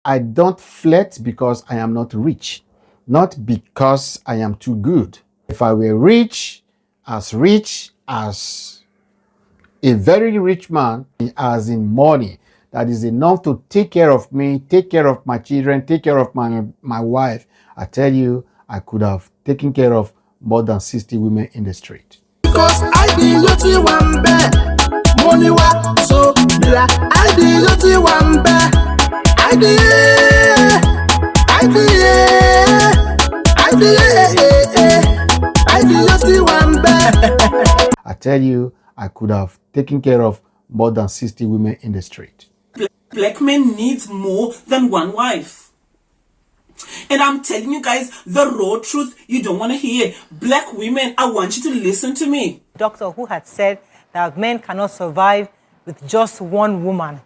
I don't flirt because I am not rich, not because I am too good. If I were rich as a very rich man, as in money, that is enough to take care of me, take care of my children, take care of my wife, I tell you, I could have taken care of more than 60 women in the street. Because I be lucky one bear, money wa so yeah. I be lucky one bear, I be lucky one bear. I tell you, I could have taken care of more than 60 women in the street. Black men need more than one wife. And I'm telling you guys the raw truth you don't want to hear. Black women, I want you to listen to me. Doctor who had said that men cannot survive with just one woman.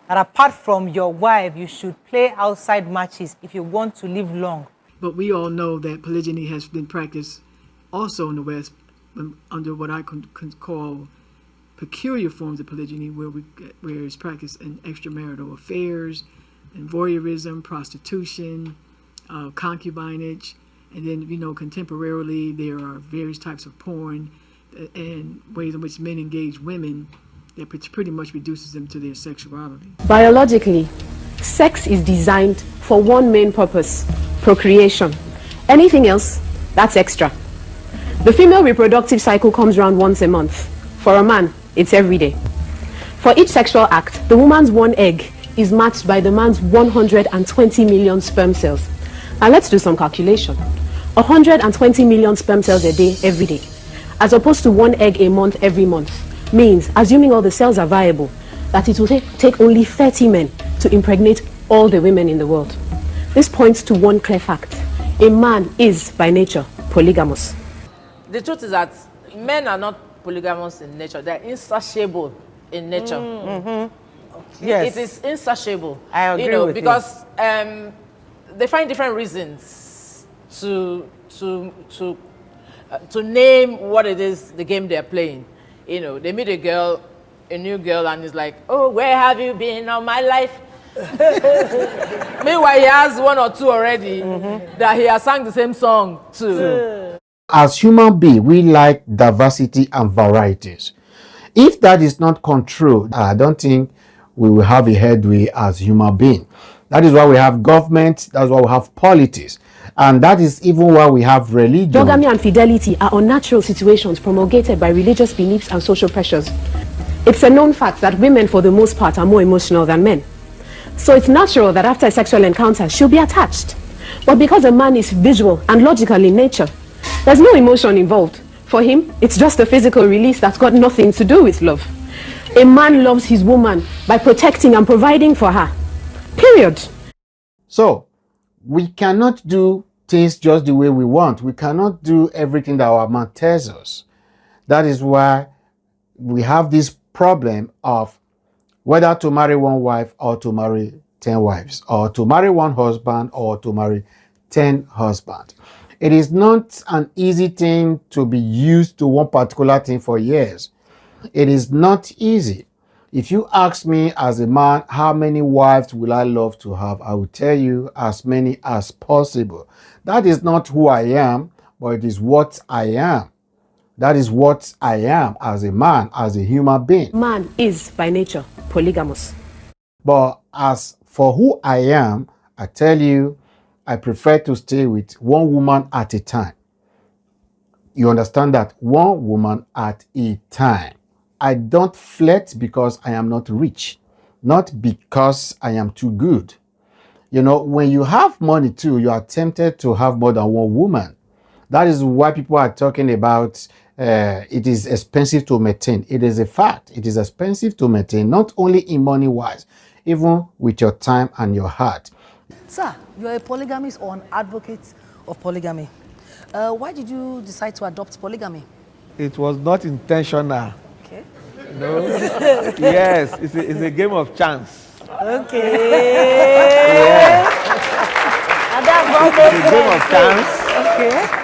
That apart from your wife, you should play outside matches if you want to live long. But we all know that polygyny has been practiced also in the West under what I can call peculiar forms of polygyny, where it's practiced in extramarital affairs, and voyeurism, prostitution, concubinage, and then, you know, contemporarily there are various types of porn and ways in which men engage women that pretty much reduces them to their sexuality. Biologically, sex is designed for one main purpose: procreation. Anything else, that's extra. The female reproductive cycle comes around once a month. For a man, it's every day. For each sexual act, the woman's one egg is matched by the man's 120 million sperm cells. Now let's do some calculation. 120 million sperm cells a day, every day, as opposed to one egg a month, every month, means, assuming all the cells are viable, that it will take only 30 men to impregnate all the women in the world. This points to one clear fact: a man is, by nature, polygamous. The truth is that men are not polygamous in nature. They're insatiable in nature. Mm-hmm. Yes. It is insatiable. I agree with because they find different reasons to name what it is, the game they're playing. You know, they meet a new girl, and it's like, oh, where have you been all my life? Meanwhile, he has one or two already that he has sung the same song to. As human beings, we like diversity and varieties. If that is not controlled, I don't think we will have a headway as human beings. That is why we have government, that's why we have politics, and that is even why we have religion. Monogamy and fidelity are unnatural situations promulgated by religious beliefs and social pressures. It's a known fact that women, for the most part, are more emotional than men. So it's natural that after a sexual encounter, she'll be attached. But because a man is visual and logical in nature, there's no emotion involved. For him, it's just a physical release that's got nothing to do with love. A man loves his woman by protecting and providing for her. Period. So, we cannot do things just the way we want. We cannot do everything that our man tells us. That is why we have this problem of whether to marry one wife or to marry 10 wives, or to marry one husband or to marry 10 husbands. It is not an easy thing to be used to one particular thing for years. It is not easy. If you ask me as a man, how many wives will I love to have? I will tell you as many as possible. That is not who I am, but it is what I am. That is what I am as a man, as a human being. Man is, by nature, polygamous. But as for who I am, I tell you, I prefer to stay with one woman at a time. You understand that? One woman at a time. I don't flirt because I am not rich, not because I am too good. You know, when you have money too, you are tempted to have more than one woman. That is why people are talking about it is expensive to maintain. It is a fact. It is expensive to maintain, not only in money wise, even with your time and your heart. Sir, you're a polygamist or an advocate of polygamy. Why did you decide to adopt polygamy? It was not intentional. Okay. No. Yes, it's a game of chance. Okay. Yeah. And that's It's a game of chance. Okay.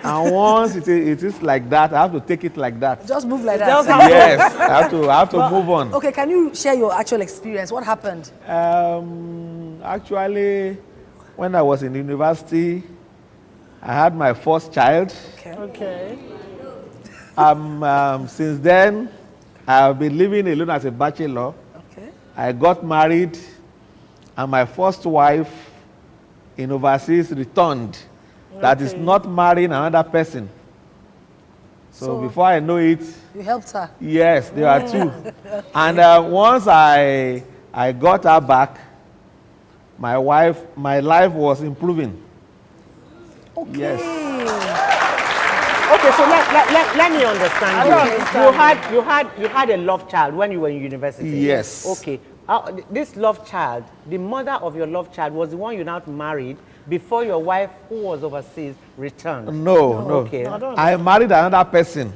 And once it is like that, I have to take it like that. Just move like that. Yes, I have to move on. Okay, can you share your actual experience? What happened? I Actually, when I was in university, I had my first child. Okay. Since then, I've been living alone as a bachelor. Okay. I got married, and my first wife in overseas returned. That is not marrying another person. So before I know it, You helped her. yes, there are two. And once I got her back, my life was improving. Okay. Yes. Okay, so let me understand you. You had a love child when you were in university. Yes. Okay. This love child, the mother of your love child was the one you now married before your wife, who was overseas, returned. No. Okay. I married another person.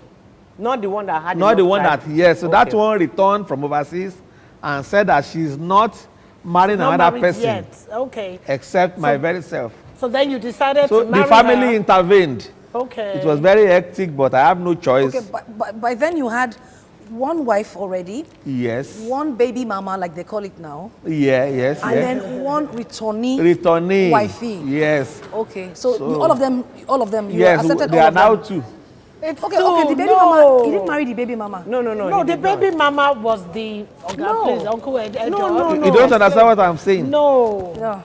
Not the one that had. Not the love one child. that, yes. So Okay. that one returned from overseas and said that she's not marrying Not another married person yet. Okay. except my very self. So then you decided So to marry the family her. intervened. Okay. It was very hectic, but I have no choice. Okay, but by then you had one wife already, Yes. one baby mama, like they call it now, Yes. and then one returnee. Returning. Wifey. Yes. Okay, so all of them, you Yes, accepted they all are of now them. two. It's Okay, two. the baby No. mama, he didn't marry the baby mama. No. No, he the did not. baby mama was the No. Uncle Edward. No. You don't understand what I'm saying? No. No,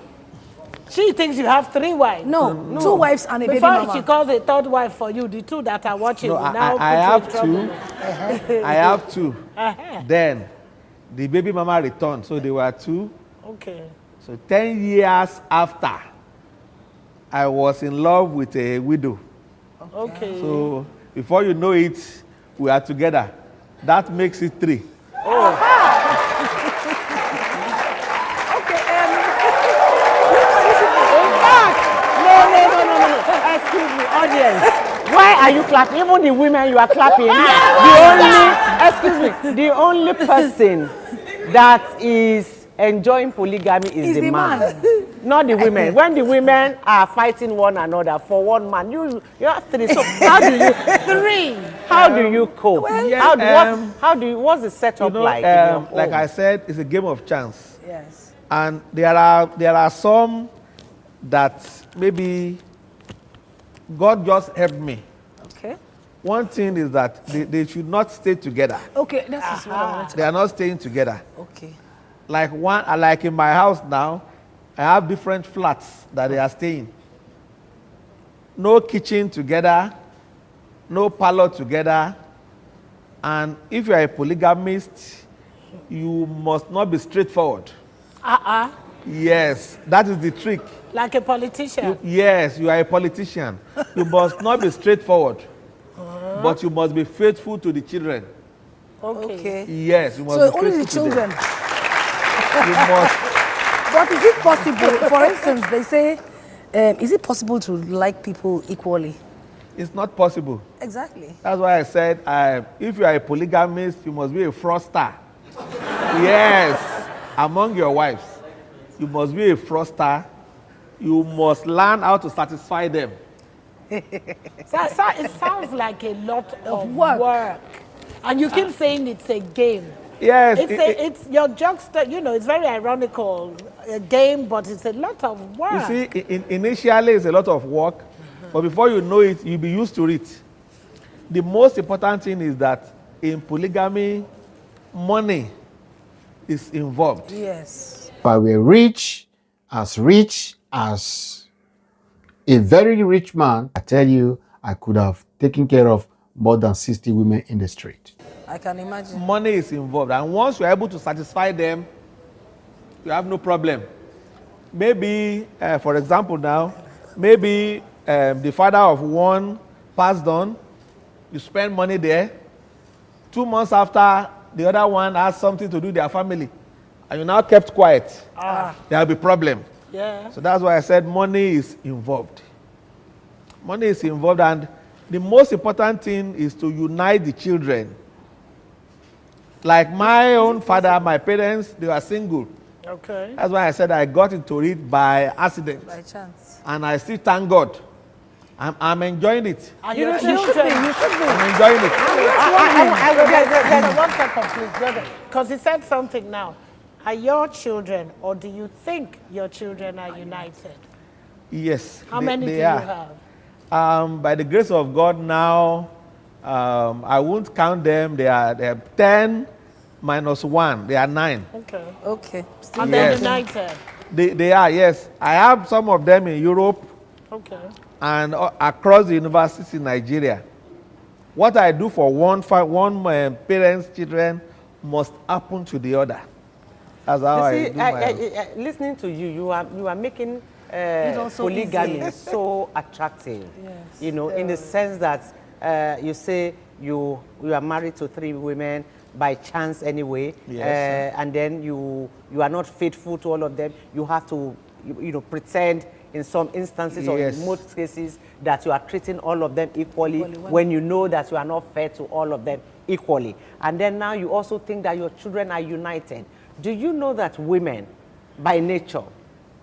She thinks you have 3 wives. no, two wives and a baby Before mama. she calls a 3rd wife for you, the 2 that are watching No, will now I have put you in two. trouble. I have two. Uh-huh. Then the baby mama returned, so there were two. Okay. So 10 years after, I was in love with a widow. Okay. So before you know it, we are together. That makes it 3. No. Excuse me, audience. Why are you clapping? Even the women you are clapping. The only person that is enjoying polygamy is the man. Not the women. When the women are fighting one another for one man, you have 3. So how do you 3? How do you cope? What's the setup like? in your like home? I said, it's a game of chance. Yes. And there are some that maybe God just helped me. Okay. One thing is that they should not stay together. Okay, that's what I wanted to. They are not staying together. Okay. Like in my house now, I have different flats that they are staying. No kitchen together, no parlor together. And if you are a polygamist, you must not be straightforward. Yes, that is the trick. Like a politician. Yes, you are a politician. You must not be straightforward, but you must be faithful to the children. Okay. Yes, you must So be only the faithful to them. children. You must. But is it possible, for instance, they say, is it possible to like people equally? It's not possible. Exactly. That's why I said, if you are a polygamist, you must be a froster. Yes, among your wives, you must be a froster. You must learn how to satisfy them. So it sounds like a lot of work. And you keep saying it's a game. Yes. It's your juxta, it's very ironical, a game, but it's a lot of work. You see, initially it's a lot of work, but before you know it, you'll be used to it. The most important thing is that in polygamy, money is involved. Yes. If I were rich as a very rich man, I tell you, I could have taken care of more than 60 women in the street. I can imagine. Money is involved, and once you're able to satisfy them, you have no problem. Maybe, for example now, maybe the father of one passed on, you spend money there. 2 months after, the other one has something to do with their family, and you now kept quiet. There will be problem. Yeah. So that's why I said money is involved. Money is involved, and the most important thing is to unite the children. Like my own father, my parents, they were single. Okay. That's why I said I got into it by accident. By chance. And I still thank God. I'm enjoying it. And You your should be. children. You should be. I'm enjoying it. One second, please, because he said something now. are your children, or do you think your children are united? Yes. How many do you are. have? By the grace of God now, I won't count them. They are 10 minus 1. They are 9. Okay. Okay. Still And they're Yes. united. They are, yes. I have some of them in Europe Okay. and across the universities in Nigeria. What I do for one parent's children must happen to the other. That's how I do my listening to you, you are making also polygamy easy. so attractive. Yes. You know, in the sense that you say you are married to 3 women by chance anyway, Yes. and then you are not faithful to all of them. You have to pretend in some instances or Yes. in most cases that you are treating all of them equally when you know that you are not fair to all of them equally. And then now you also think that your children are united. Do you know that women, by nature,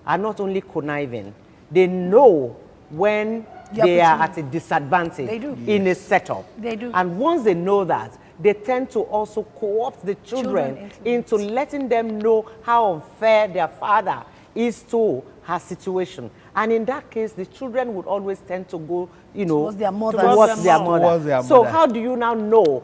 are not only conniving, they know when they are at a disadvantage They do. in a setup. They do. And once they know that, they tend to also co-opt the children into letting them know how unfair their father is to her situation. And in that case, the children would always tend to go, towards their mother. towards their mother. Towards their So mother. how do you now know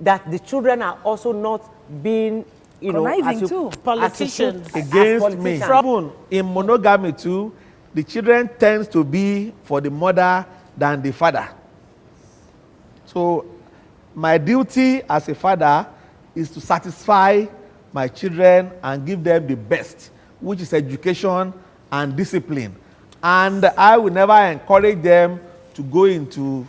that the children are also not being, Conniving too. Politicians. against me. Even in monogamy too, the children tends to be for the mother than the father. So my duty as a father is to satisfy my children and give them the best, which is education and discipline. And I will never encourage them to go into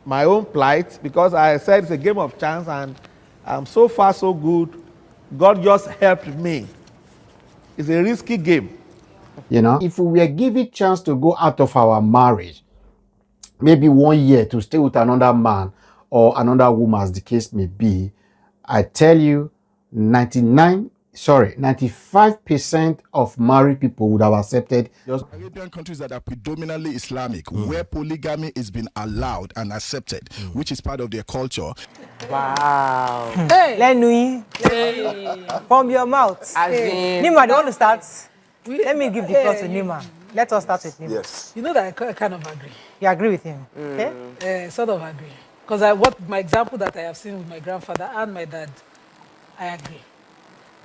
my own plight, because I said it's a game of chance, and I'm so far so good. God just helped me. It's a risky game. You know, if we were given chance to go out of our marriage, maybe 1 year to stay with another man or another woman, as the case may be, I tell you, 95% of married people would have accepted. Arabian countries that are predominantly Islamic, where polygamy is being allowed and accepted, which is part of their culture. Wow. Hey. Lenui. Hey. From your mouth. Nima, do you want to start? Let me give the floor to Nima. Let us start with Nima. Yes. You know that I kind of agree. You agree with him? Okay. Sort of agree. Because my example that I have seen with my grandfather and my dad, I agree.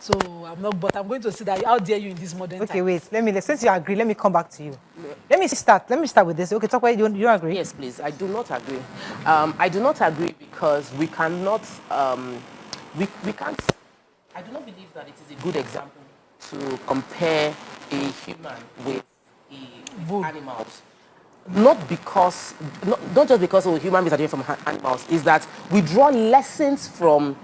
So I'm going to say that how dare you in this modern Okay, time. wait. Since you agree, let me come back to you. Let me start with this. Okay, talk about it. You agree? Yes, please. I do not agree. I do not agree because we cannot, we can't, I do not believe that it is a good example to compare a human with animals. Not just because human beings are different from animals, is that we draw lessons from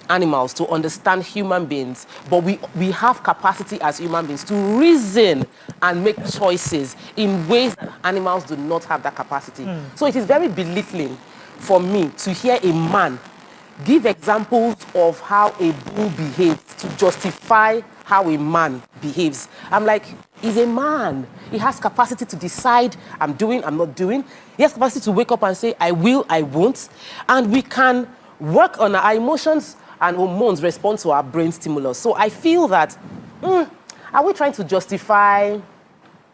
animals to understand human beings, but we have capacity as human beings to reason and make choices in ways that animals do not have that capacity. So it is very belittling for me to hear a man give examples of how a bull behaves to justify how a man behaves. I'm like, he's a man. He has capacity to decide, I'm doing, I'm not doing. He has capacity to wake up and say, I will, I won't. And we can work on our emotions and hormones respond to our brain stimulus. So I feel that, are we trying to justify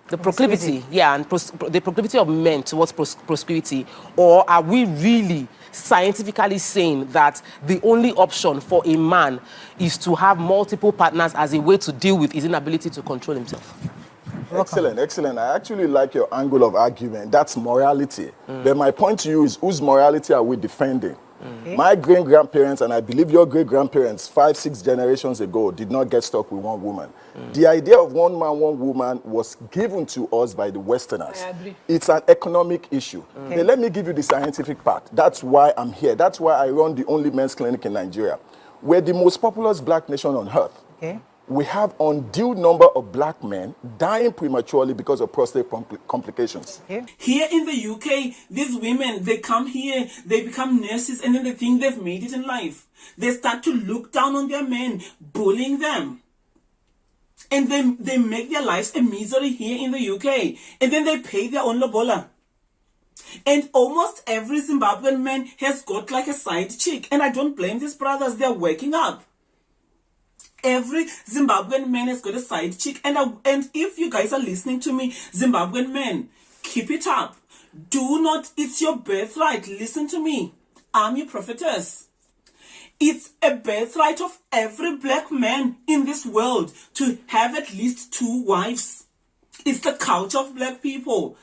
the proclivity, and the proclivity of men towards promiscuity, or are we really scientifically saying that the only option for a man is to have multiple partners as a way to deal with his inability to control himself? Excellent. I actually like your angle of argument. That's morality. But my point to you is, whose morality are we defending? My great-grandparents, and I believe your great-grandparents, 5-6 generations ago, did not get stuck with one woman. The idea of one man, one woman was given to us by the Westerners. I agree. It's an economic issue. But let me give you the scientific part. That's why I'm here. That's why I run the only men's clinic in Nigeria. We're the most populous black nation on earth. Okay. We have undue number of black men dying prematurely because of prostate complications. Here in the UK, these women, they come here, they become nurses, and then they think they've made it in life. They start to look down on their men, bullying them. And they make their lives a misery here in the UK. And then they pay their own lobola. And almost every Zimbabwean man has got like a side chick. And I don't blame these brothers, they're waking up. Every Zimbabwean man has got a side chick. And if you guys are listening to me, Zimbabwean men, keep it up. Do not, it's your birthright. Listen to me. I'm your prophetess. It's a birthright of every black man in this world to have at least 2 wives. It's the culture of black people.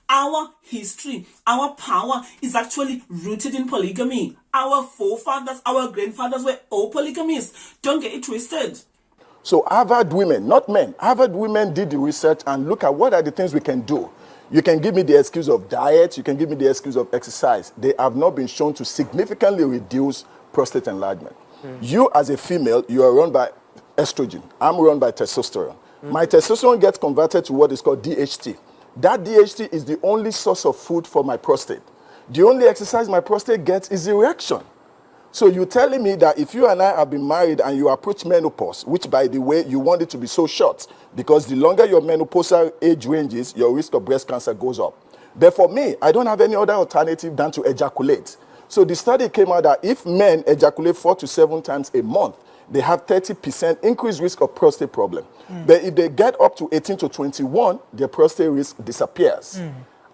Our history, our power is actually rooted in polygamy. Our forefathers, our grandfathers were all polygamists. Don't get it twisted. So Harvard women, not men, Harvard women did the research and look at what are the things we can do. You can give me the excuse of diet, you can give me the excuse of exercise. They have not been shown to significantly reduce prostate enlargement. You as a female, you are run by estrogen. I'm run by testosterone. My testosterone gets converted to what is called DHT. That DHT is the only source of food for my prostate. The only exercise my prostate gets is erection. So you're telling me that if you and I have been married and you approach menopause, which by the way, you want it to be so short, because the longer your menopausal age ranges, your risk of breast cancer goes up. But for me, I don't have any other alternative than to ejaculate. So the study came out that if men ejaculate 4 to 7 times a month, they have 30% increased risk of prostate problem. But if they get up to 18 to 21, their prostate risk disappears.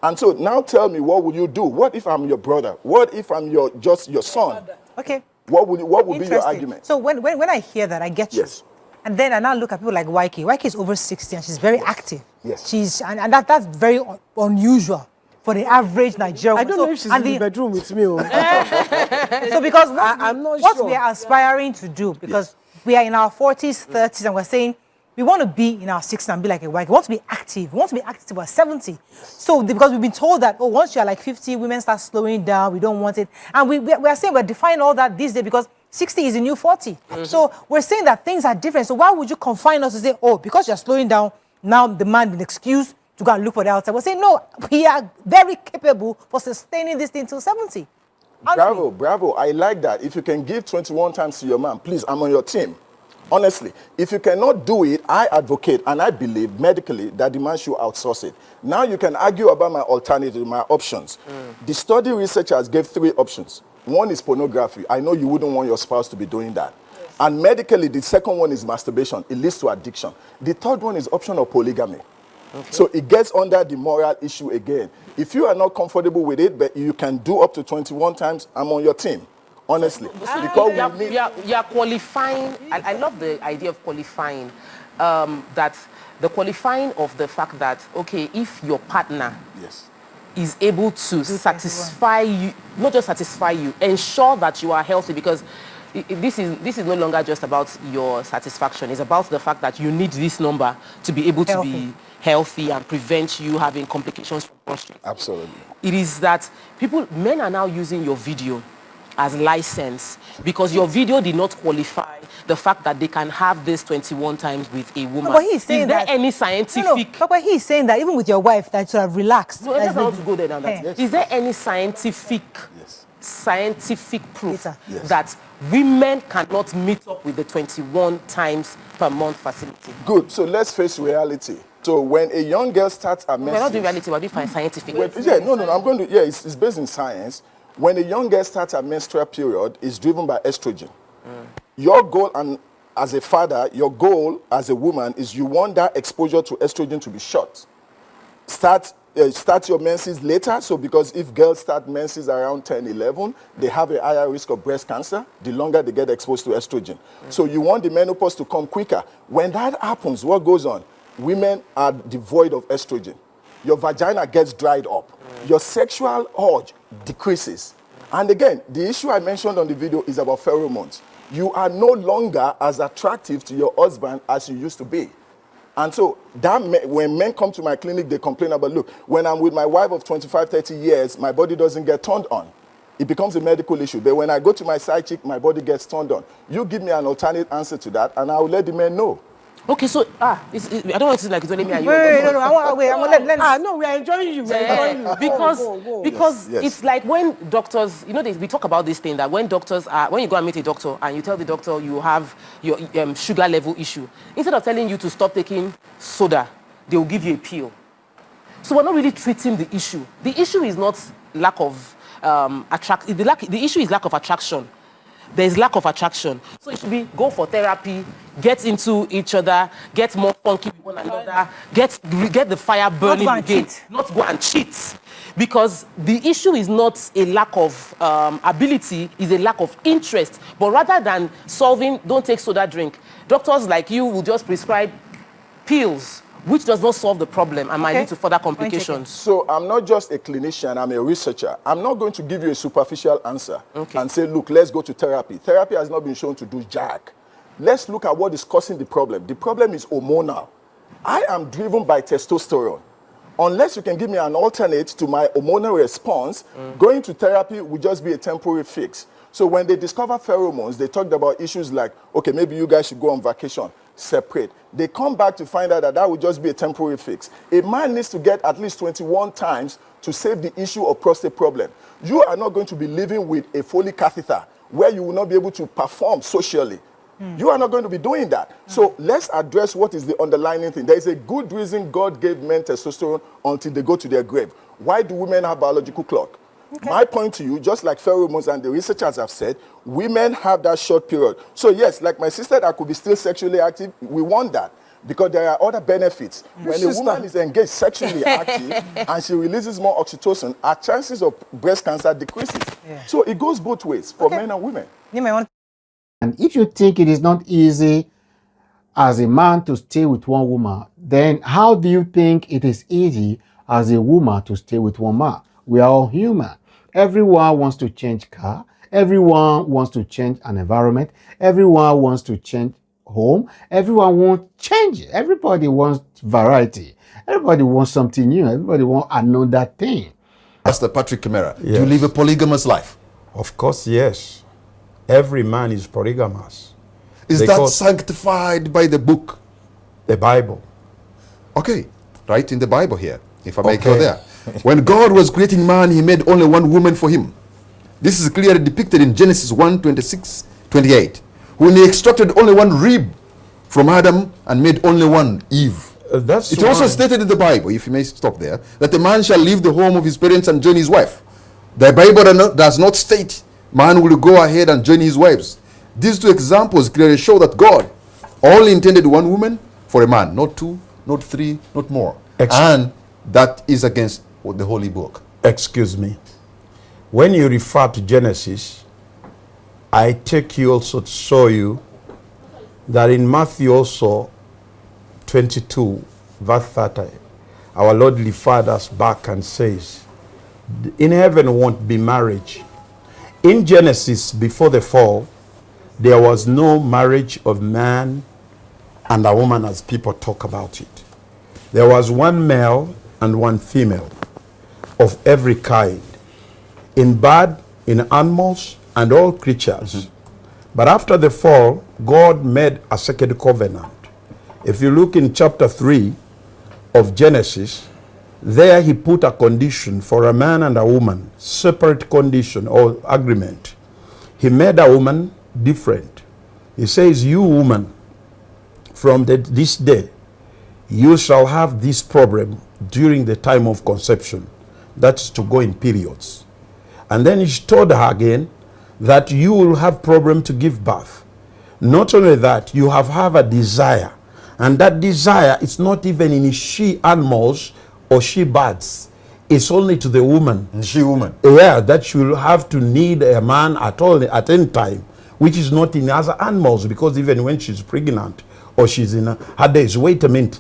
And so now tell me, what would you do? What if I'm your brother? What if I'm just your son? Okay. What would be your argument? So when I hear that, I get you. Yes. And then I now look at people like Waike. Waike is over 60 and she's very active. Yes. And that's very unusual for the average Nigerian. I don't know if she's in the bedroom with me. So because I'm not what sure. we are aspiring to do, because we are in our 40s, 30s, and we're saying we want to be in our 60s and be like a Waike. We want to be active. We want to be active till we're 70. So because we've been told that, oh, once you're like 50, women start slowing down. We don't want it. And we are saying we're defining all that these days because 60 is a new 40. So we're saying that things are different. So why would you confine us to say, oh, because you're slowing down, now the man will excuse to go and look for the outside? We're saying, no, we are very capable for sustaining this thing till 70. Bravo, bravo. I like that. If you can give 21 times to your man, please, I'm on your team. Honestly, if you cannot do it, I advocate and I believe medically that the man should outsource it. Now you can argue about my alternative, my options. The study researchers gave 3 options. One is pornography. I know you wouldn't want your spouse to be doing that. Yes. And medically, the second one is masturbation. It leads to addiction. The third one is option of polygamy. Okay. So it gets under the moral issue again. If you are not comfortable with it, but you can do up to 21 times, I'm on your team. Honestly. Because you are qualifying. I love the idea of qualifying. That the qualifying of the fact that, okay, if your partner is able to satisfy you, not just satisfy you, ensure that you are healthy, because this is no longer just about your satisfaction. It's about the fact that you need this number to be able to be healthy and prevent you having complications from prostate. Absolutely. It is that men are now using your video as license because your video did not qualify the fact that they can have this 21 times with a woman. No, but he's saying is there any scientific... No, but he's saying that even with your wife, that you have relaxed. No, I just want to go there now. Is there any scientific proof that women cannot meet up with the 21 times per month facility? Good. So let's face reality. So when a young girl starts her menses... We're not doing reality, we're doing scientific. I'm going to... Yeah, it's based in science. When a young girl starts her menstrual period, it's driven by estrogen. Your goal, and as a father, your goal as a woman is you want that exposure to estrogen to be short. Start your menses later. So because if girls start menses around 10, 11, they have a higher risk of breast cancer the longer they get exposed to estrogen. So you want the menopause to come quicker. When that happens, what goes on? Women are devoid of estrogen. Your vagina gets dried up. Your sexual urge decreases. And again, the issue I mentioned on the video is about pheromones. You are no longer as attractive to your husband as you used to be. And so when men come to my clinic, they complain about, look, when I'm with my wife of 25, 30 years, my body doesn't get turned on. It becomes a medical issue. But when I go to my side chick, my body gets turned on. You give me an alternate answer to that, and I will let the men know. Okay, so I don't want to say like it's only me and you. No, we are enjoying you. Because it's like when doctors, we talk about this thing that when you go and meet a doctor and you tell the doctor you have your sugar level issue, instead of telling you to stop taking soda, they will give you a pill. So we're not really treating the issue. The issue is not lack of the issue is lack of attraction. there's lack of attraction. So it should be go for therapy, get into each other, get more funky with one another, get the fire burning Not go and again. cheat. Not go and cheat. Because the issue is not a lack of ability, is a lack of interest. But rather than solving, don't take soda drink. Doctors like you will just prescribe pills, which does not solve the problem and might lead to further complications. So I'm not just a clinician, I'm a researcher. I'm not going to give you a superficial answer and say, look, let's go to therapy. Therapy has not been shown to do jack. Let's look at what is causing the problem. The problem is hormonal. I am driven by testosterone. Unless you can give me an alternate to my hormonal response, going to therapy will just be a temporary fix. So when they discover pheromones, they talked about issues like, okay, maybe you guys should go on vacation, separate. They come back to find out that that would just be a temporary fix. A man needs to get at least 21 times to save the issue of prostate problem. You are not going to be living with a Foley catheter where you will not be able to perform socially. You are not going to be doing that. So let's address what is the underlying thing. There is a good reason God gave men testosterone until they go to their grave. Why do women have biological clock? My point to you, just like pheromones and the researchers have said, women have that short period. So yes, like my sister that could be still sexually active, we want that. Because there are other benefits. When a woman is engaged sexually active and she releases more oxytocin, her chances of breast cancer decreases. So it goes both ways for men and women. And if you think it is not easy as a man to stay with one woman, then how do you think it is easy as a woman to stay with one man? We are all human. Everyone wants to change car. Everyone wants to change an environment. Everyone wants to change home. Everyone wants change. Everybody wants variety. Everybody wants something new. Everybody wants another thing. Pastor Patrick Camara, do you live a polygamous life? Of course, yes. Every man is polygamous. Is that sanctified by the book? The Bible. Okay, right in the Bible here, if I may go there. When God was creating man, he made only one woman for him. This is clearly depicted in Genesis 1:26-28. When he extracted only one rib from Adam and made only one Eve. It also stated in the Bible, if you may stop there, that a man shall leave the home of his parents and join his wife. The Bible does not state man will go ahead and join his wives. These two examples clearly show that God only intended one woman for a man, not two, not three, not more. And that is against the Holy Book. Excuse me. When you refer to Genesis, I take you also to show you that in Matthew also 22, verse 30, our Lord referred us back and says, in heaven won't be marriage. In Genesis, before the fall, there was no marriage of man and a woman as people talk about it. There was one male and one female of every kind, in bird, in animals, and all creatures. But after the fall, God made a second covenant. If you look in chapter 3 of Genesis, there he put a condition for a man and a woman, separate condition or agreement. He made a woman different. He says, you woman, from this day, you shall have this problem during the time of conception. That's to go in periods. And then he told her again that you will have problem to give birth. Not only that, you have a desire. And that desire is not even in she animals or she birds. It's only to the woman. She woman. Yeah, that she will have to need a man at any time, which is not in other animals, because even when she's pregnant or she's in her days, wait a minute.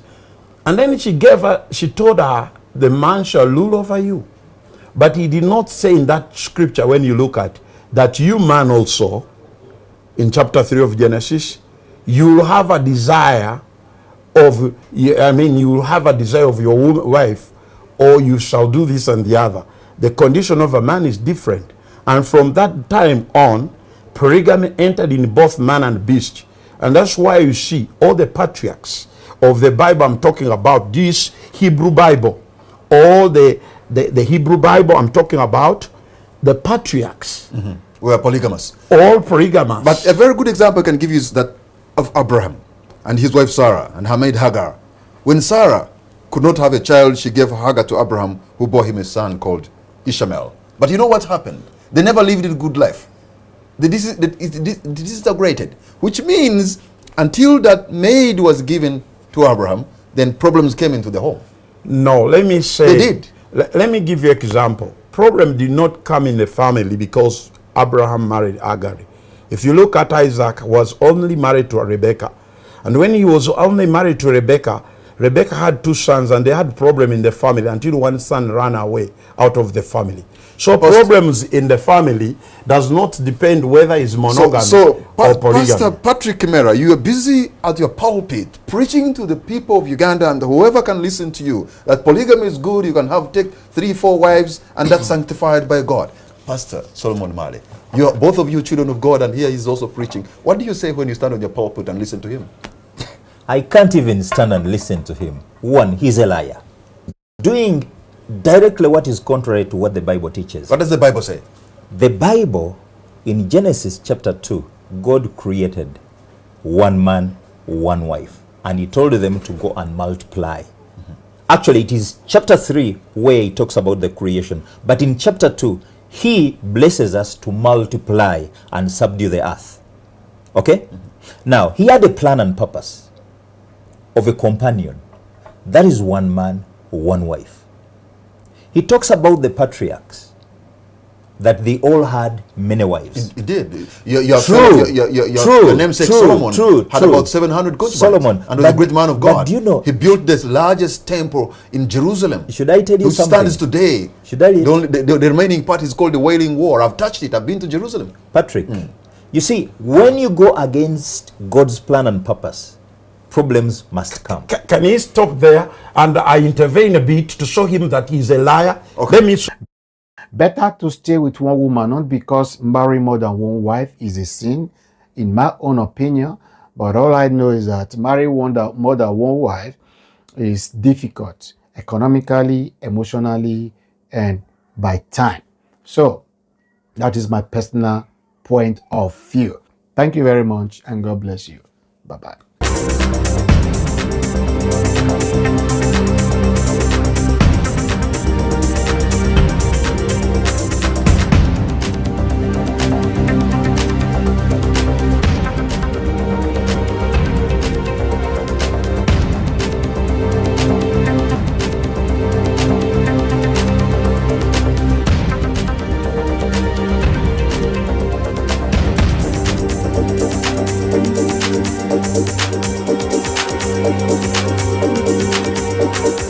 And then she told her, the man shall rule over you. But he did not say in that scripture, when you look at, that you man also, in chapter 3 of Genesis, you will have a desire of, you will have a desire of your wife, or you shall do this and the other. The condition of a man is different. And from that time on, polygamy entered in both man and beast. And that's why you see all the patriarchs of the Bible I'm talking about, this Hebrew Bible, all the Hebrew Bible I'm talking about, the patriarchs were polygamous. All polygamous. But a very good example I can give you is that of Abraham and his wife Sarah and her maid Hagar. When Sarah could not have a child, she gave Hagar to Abraham, who bore him a son called Ishmael. But you know what happened? They never lived a good life. disintegrated, which means until that maid was given to Abraham, then problems came into the home. No, let me say. They did. Let me give you an example. Problem did not come in the family because Abraham married Agar. If you look at Isaac, was only married to Rebekah. And when he was only married to Rebekah, Rebekah had 2 sons and they had problem in the family until one son ran away out of the family. So problems in the family does not depend whether it's monogamy or polygamy. Pastor Patrick Mera, you are busy at your pulpit preaching to the people of Uganda and whoever can listen to you that polygamy is good, you can take 3, 4 wives and that's sanctified by God. Pastor Solomon Male, both of you children of God, and here he's also preaching. What do you say when you stand on your pulpit and listen to him? I can't even stand and listen to him. One, he's a liar. Doing directly what is contrary to what the Bible teaches. What does the Bible say? The Bible, in Genesis chapter 2, God created one man, one wife. And he told them to go and multiply. Actually, it is chapter 3 where he talks about the creation. But in chapter 2, he blesses us to multiply and subdue the earth. Okay? Now, he had a plan and purpose of a companion. That is one man, one wife. He talks about the patriarchs, that they all had many wives. He did. Your namesake Solomon had about 700 concubines. Solomon, and was a great man of God. But do you know, he built this largest temple in Jerusalem. Should I tell you something? Which stands today. Should I? The remaining part is called the Wailing Wall. I've touched it. I've been to Jerusalem. Patrick, you see, when you go against God's plan and purpose, problems must come. Can he stop there and I intervene a bit to show him that he's a liar? Okay. Let me Better to stay with one woman, not because marrying more than one wife is a sin, in my own opinion, but all I know is that marrying more than one wife is difficult economically, emotionally, and by time. So that is my personal point of view. Thank you very much, and God bless you. Bye-bye. Thank you.